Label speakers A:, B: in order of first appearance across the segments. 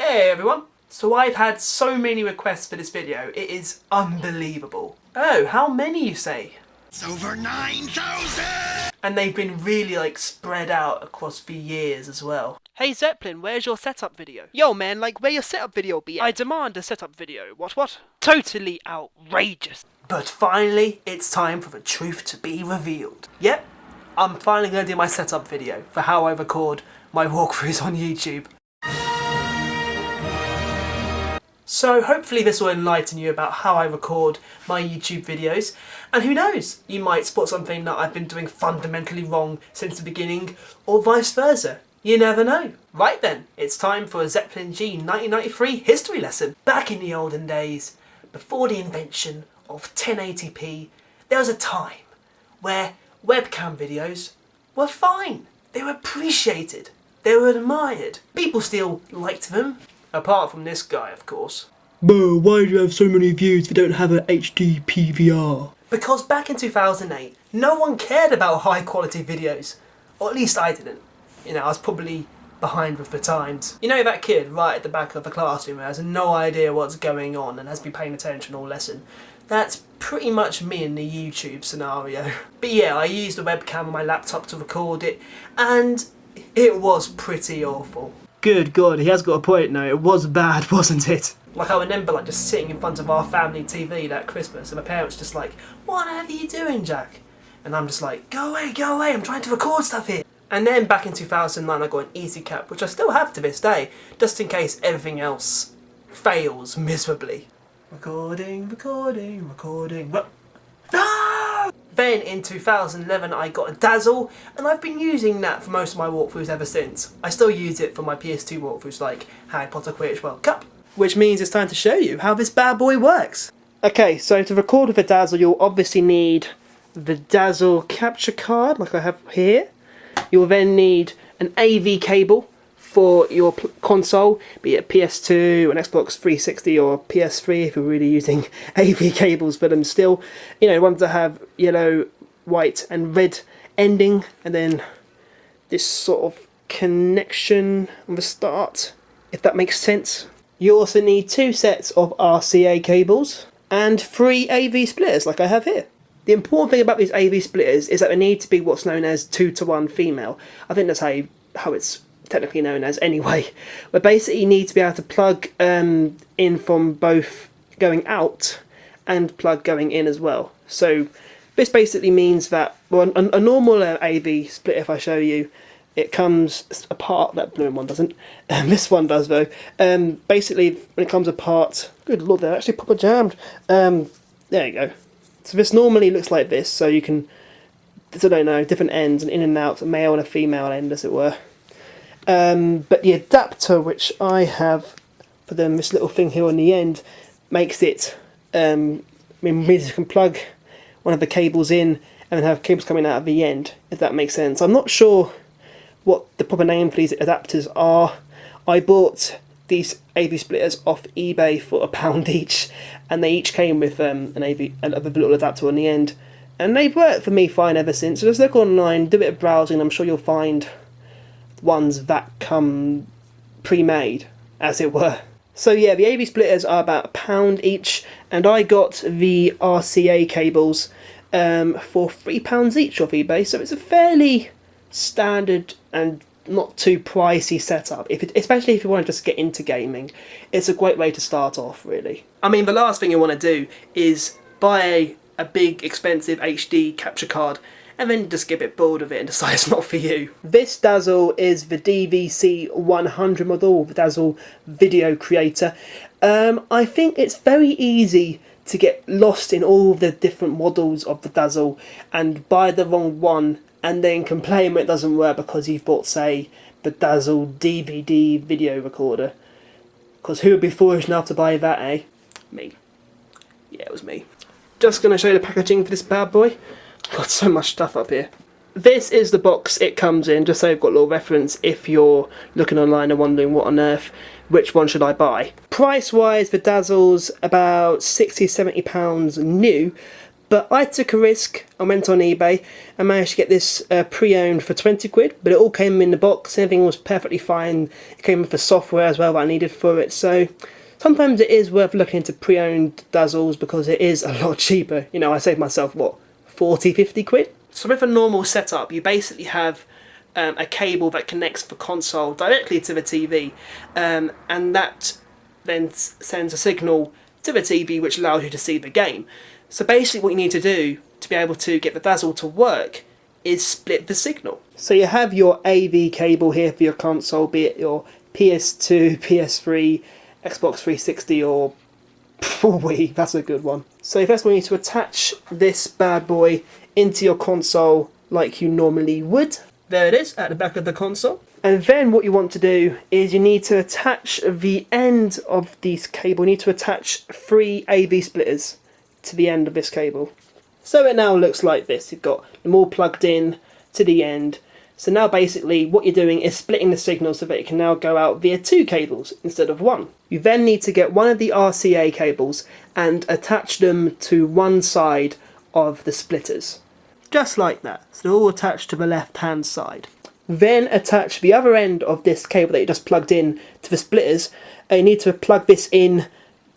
A: Hey everyone! So I've had so many requests for this video, it is unbelievable. Oh, how many you say?
B: It's over 9,000!
A: And they've been really spread out across the years as well.
C: Hey Zeppelin, where's your setup video? Yo man, where your setup video be at? I demand a setup video. What? Totally outrageous.
A: But finally, it's time for the truth to be revealed. Yep, I'm finally going to do my setup video for how I record my walkthroughs on YouTube. So hopefully this will enlighten you about how I record my YouTube videos, and who knows, you might spot something that I've been doing fundamentally wrong since the beginning, or vice versa. You never know. Right then, it's time for a Zeppeling1993 history lesson. Back in the olden days, before the invention of 1080p, there was a time where webcam videos were fine. They were appreciated. They were admired. People still liked them. Apart from this guy, of course.
D: Bro, why do you have so many views if you don't have an HD PVR?
A: Because back in 2008, no one cared about high quality videos. Or at least I didn't. You know, I was probably behind with the times. You know that kid right at the back of the classroom who has no idea what's going on and has been paying attention all lesson? That's pretty much me in the YouTube scenario. But yeah, I used the webcam on my laptop to record it, and it was pretty awful.
D: Good God, he has got a point now. It was bad, wasn't it?
A: I remember just sitting in front of our family TV that Christmas, and my parents just "What are you doing, Jack?" And I'm just go away, I'm trying to record stuff here. And then back in 2009 I got an easy cap, which I still have to this day, just in case everything else fails miserably. Recording. No! Then in 2011 I got a Dazzle, and I've been using that for most of my walkthroughs ever since. I still use it for my PS2 walkthroughs like Harry Potter Quidditch World Cup. Which means it's time to show you how this bad boy works.
C: Okay, so to record with a Dazzle, you'll obviously need the Dazzle capture card, like I have here. You'll then need an AV cable for your console, be it PS2, an Xbox 360 or PS3 if you're really using AV cables for them still. You know, ones that have yellow, white and red ending, and then this sort of connection on the start, if that makes sense. You also need 2 sets of RCA cables and 3 AV splitters like I have here. The important thing about these AV splitters is that they need to be what's known as 2-to-1 female. I think that's how it's technically known as anyway. But basically you need to be able to plug in from both going out and plug going in as well. So this basically means that a normal AV splitter, if I show you, it comes apart. That blue one doesn't. This one does though. Basically, when it comes apart, good lord, they're actually proper jammed. There you go. So this normally looks like this. So you can, I don't know, different ends, and in and out, a male and a female end, as it were. But the adapter which I have for them, this little thing here on the end, makes it. Means you can plug one of the cables in and then have cables coming out of the end. If that makes sense. I'm not sure what the proper name for these adapters are. I bought these AV splitters off eBay for £1 each, and they each came with a little adapter on the end, and they've worked for me fine ever since. So just look online, do a bit of browsing, I'm sure you'll find ones that come pre-made, as it were. So yeah, the AV splitters are about £1 each, and I got the RCA cables for £3 each off eBay, so it's a fairly standard and not too pricey setup. Especially if you want to just get into gaming, it's a great way to start off, really.
A: I mean, the last thing you want to do is buy a big expensive HD capture card and then just get a bit bored of it and decide it's not for you.
C: This Dazzle is the DVC100 model, the Dazzle Video Creator. I think it's very easy to get lost in all the different models of the Dazzle and buy the wrong one and then complain when it doesn't work because you've bought, say, the Dazzle DVD video recorder. Because who would be foolish enough to buy that, eh?
A: Me. Yeah, it was me.
C: Just going to show you the packaging for this bad boy. Got so much stuff up here. This is the box it comes in, just so you've got a little reference if you're looking online and wondering what on earth, which one should I buy. Price wise, the Dazzle's about £60–70 new, But I took a risk. I went on eBay and managed to get this pre-owned for 20 quid, but it all came in the box. Everything was perfectly fine. It came with the software as well that I needed for it. So sometimes it is worth looking into pre-owned Dazzles because it is a lot cheaper. You know, I saved myself, what, 40, 50 quid? So with a normal setup, you basically have a cable that connects the console directly to the TV, and that then sends a signal to the TV which allows you to see the game. So basically what you need to do to be able to get the Dazzle to work is split the signal. So you have your AV cable here for your console, be it your PS2, PS3, Xbox 360 or Wii, that's a good one. So first of all you need to attach this bad boy into your console like you normally would. There it is at the back of the console. And then what you want to do is you need to attach the end of this cable. You need to attach 3 AV splitters to the end of this cable. So it now looks like this. You've got them all plugged in to the end. So now basically what you're doing is splitting the signal so that it can now go out via 2 cables instead of 1. You then need to get one of the RCA cables and attach them to one side of the splitters. Just like that. So they're all attached to the left hand side. Then attach the other end of this cable that you just plugged in to the splitters. And you need to plug this in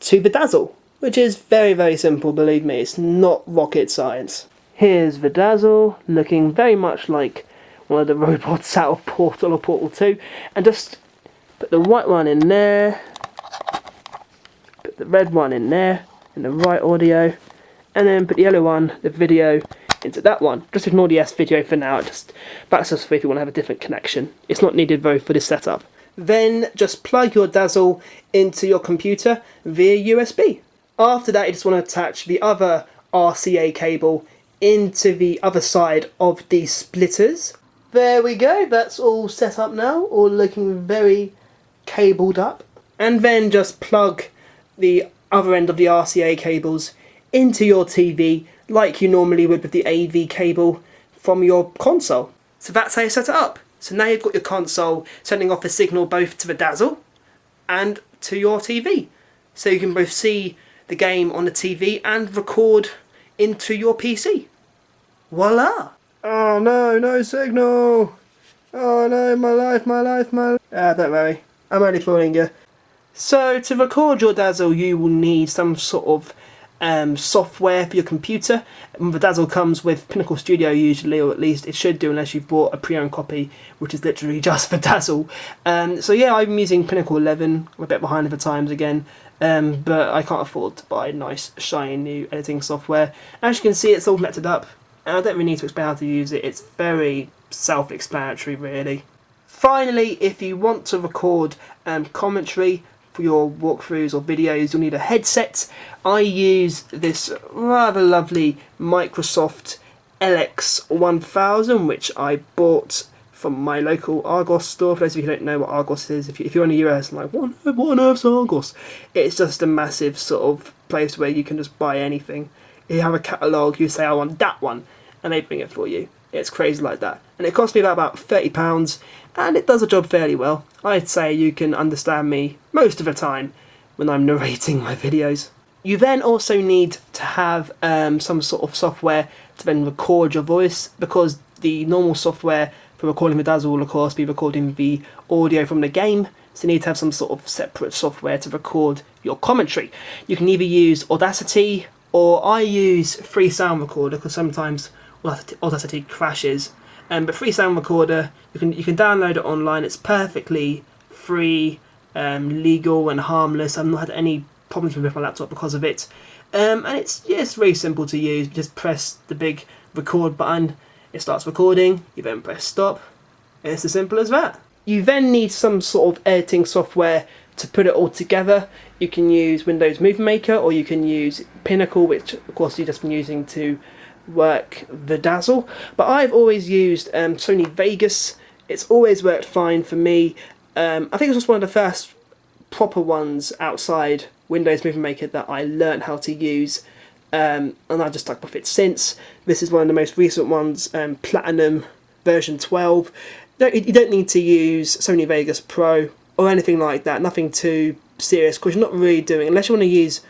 C: to the Dazzle, which is very, very simple, believe me. It's not rocket science. Here's the Dazzle, looking very much like one of the robots out of Portal or Portal 2. And just put the white one in there, put the red one in there, in the right audio, and then put the yellow one, the video, into that one. Just ignore the S video for now, just backs us if you want to have a different connection. It's not needed though for this setup. Then just plug your Dazzle into your computer via USB. After that you just want to attach the other RCA cable into the other side of these splitters. There we go, that's all set up now, all looking very cabled up. And then just plug the other end of the RCA cables into your TV like you normally would with the AV cable from your console. So that's how you set it up. So now you've got your console sending off a signal both to the Dazzle and to your TV. So you can both see the game on the TV and record into your PC. Voila! Oh no, no signal! Oh no, my life. Don't worry, I'm only fooling you. So to record your Dazzle you will need some sort of software for your computer. The Dazzle comes with Pinnacle Studio usually, or at least it should do unless you've bought a pre-owned copy which is literally just for Dazzle. So yeah, I'm using Pinnacle 11, I'm a bit behind the times again, but I can't afford to buy nice shiny new editing software. As you can see it's all connected up and I don't really need to explain how to use it, it's very self-explanatory really. Finally, if you want to record commentary for your walkthroughs or videos, you'll need a headset. I use this rather lovely Microsoft LX1000, which I bought from my local Argos store. For those of you who don't know what Argos is, if you're in the US and like, what on earth's Argos? It's just a massive sort of place where you can just buy anything. You have a catalogue, you say I want that one, and they bring it for you. It's crazy like that. And it cost me about £30, and it does the job fairly well. I'd say you can understand me most of the time when I'm narrating my videos. You then also need to have some sort of software to then record your voice, because the normal software for recording the Dazzle will of course be recording the audio from the game, so you need to have some sort of separate software to record your commentary. You can either use Audacity, or I use Free Sound Recorder because sometimes Audacity crashes. But Free Sound Recorder, you can download it online. It's perfectly free, legal and harmless. I've not had any problems with my laptop because of it. And it's very simple to use. You just press the big record button, it starts recording, you then press stop. It's as simple as that. You then need some sort of editing software to put it all together. You can use Windows Movie Maker, or you can use Pinnacle, which of course you've just been using to work the Dazzle, but I've always used Sony Vegas. It's always worked fine for me. I think it was just one of the first proper ones outside Windows Movie Maker that I learned how to use, and I've just stuck with it since. This is one of the most recent ones, Platinum version 12. You don't need to use Sony Vegas Pro or anything like that, nothing too serious, because you're not really doing, unless you want to use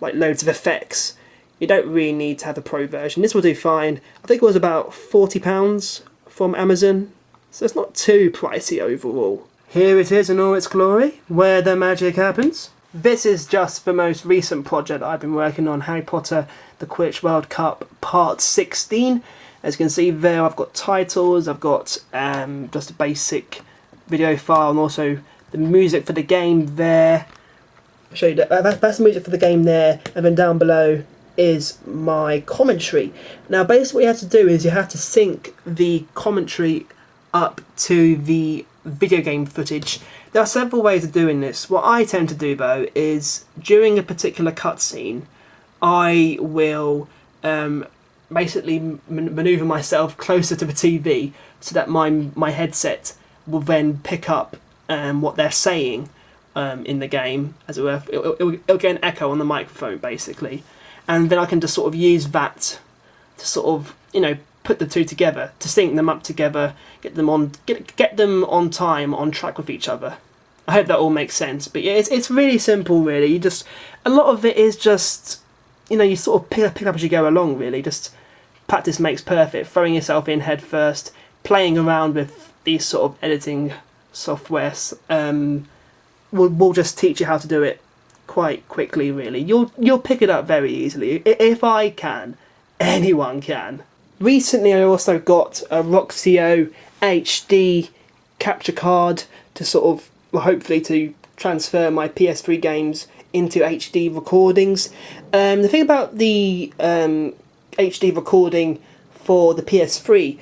C: like loads of effects, You don't really need to have the Pro version. This will do fine. I think it was about £40 from Amazon, so it's not too pricey overall. Here it is in all its glory, where the magic happens. This is just the most recent project that I've been working on, Harry Potter The Quidditch World Cup Part 16. As you can see there, I've got titles, I've got just a basic video file, and also the music for the game there. I'll show you that. That's the music for the game there, and then down below is my commentary. Now basically what you have to do is you have to sync the commentary up to the video game footage. There are several ways of doing this. What I tend to do though is during a particular cutscene I will basically maneuver myself closer to the TV so that my headset will then pick up what they're saying in the game, as it were. It'll get an echo on the microphone basically, and then I can just sort of use that to sort of, you know, put the two together, to sync them up together, get them on time, on track with each other. I hope that all makes sense. But yeah, it's really simple really. You just, a lot of it is just, you know, you sort of pick up as you go along really. Just practice makes perfect, throwing yourself in head first, playing around with these sort of editing softwares will just teach you how to do it quite quickly really. You'll pick it up very easily. If I can, anyone can. Recently I also got a Roxio HD capture card to sort of, well, hopefully to transfer my PS3 games into HD recordings. The thing about the HD recording for the PS3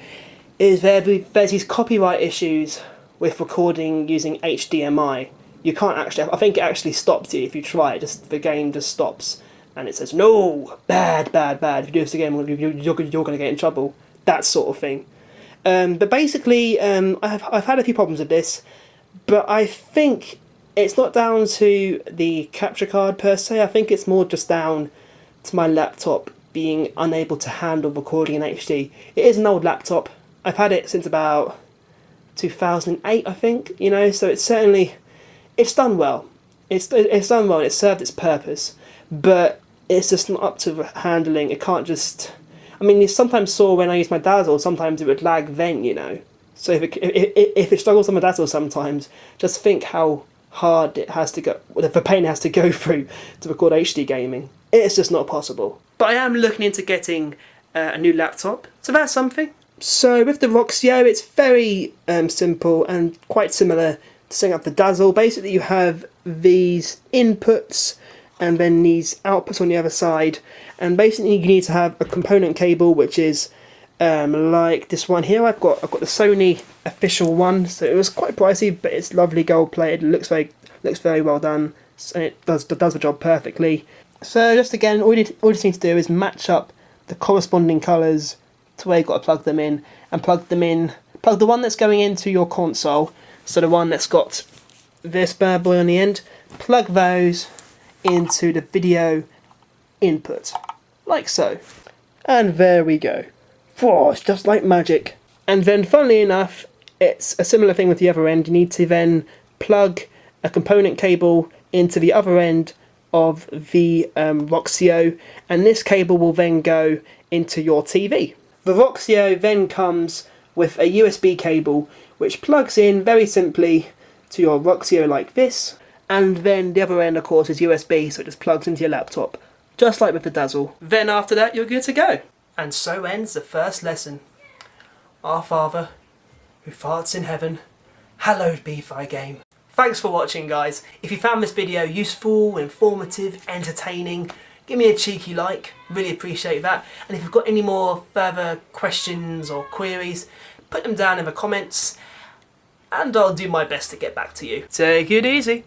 C: is there's these copyright issues with recording using HDMI. You can't actually, I think it actually stops you if you try it, the game just stops and it says, no, bad, if you do this again you're going to get in trouble, that sort of thing. But basically I've had a few problems with this, but I think it's not down to the capture card per se. I think it's more just down to my laptop being unable to handle recording in HD. It is an old laptop. I've had it since about 2008, I think, you know, so it's done well. It's done well and it served its purpose, but it's just not up to handling. It can't just, I mean, you sometimes saw when I use my Dazzle, sometimes it would lag then, you know. So if it struggles on my Dazzle sometimes, just think how hard it has to go, the pain it has to go through to record HD gaming. It's just not possible. But I am looking into getting a new laptop, so that's something. So with the Roxio, it's very simple and quite similar to setting up the Dazzle. Basically you have these inputs and then these outputs on the other side, and basically you need to have a component cable which is like this one here. I've got the Sony official one, so it was quite pricey, but it's lovely gold plated. It looks very well done, and it does the job perfectly. So just again, all you just need to do is match up the corresponding colours to where you've got to plug them in, and plug the one that's going into your console, so the one that's got this bad boy on the end, plug those into the video input, like so. And there we go. Whoa, it's just like magic. And then funnily enough, it's a similar thing with the other end. You need to then plug a component cable into the other end of the Roxio, and this cable will then go into your TV. The Roxio then comes with a USB cable which plugs in very simply to your Roxio like this, and then the other end of course is USB, so it just plugs into your laptop, just like with the Dazzle. Then after that you're good to go.
A: And so ends the first lesson. Our Father, who farts in heaven, hallowed be thy game. Thanks for watching guys. If you found this video useful, informative, entertaining, give me a cheeky like, really appreciate that. And if you've got any more further questions or queries, put them down in the comments and I'll do my best to get back to you. Take it easy.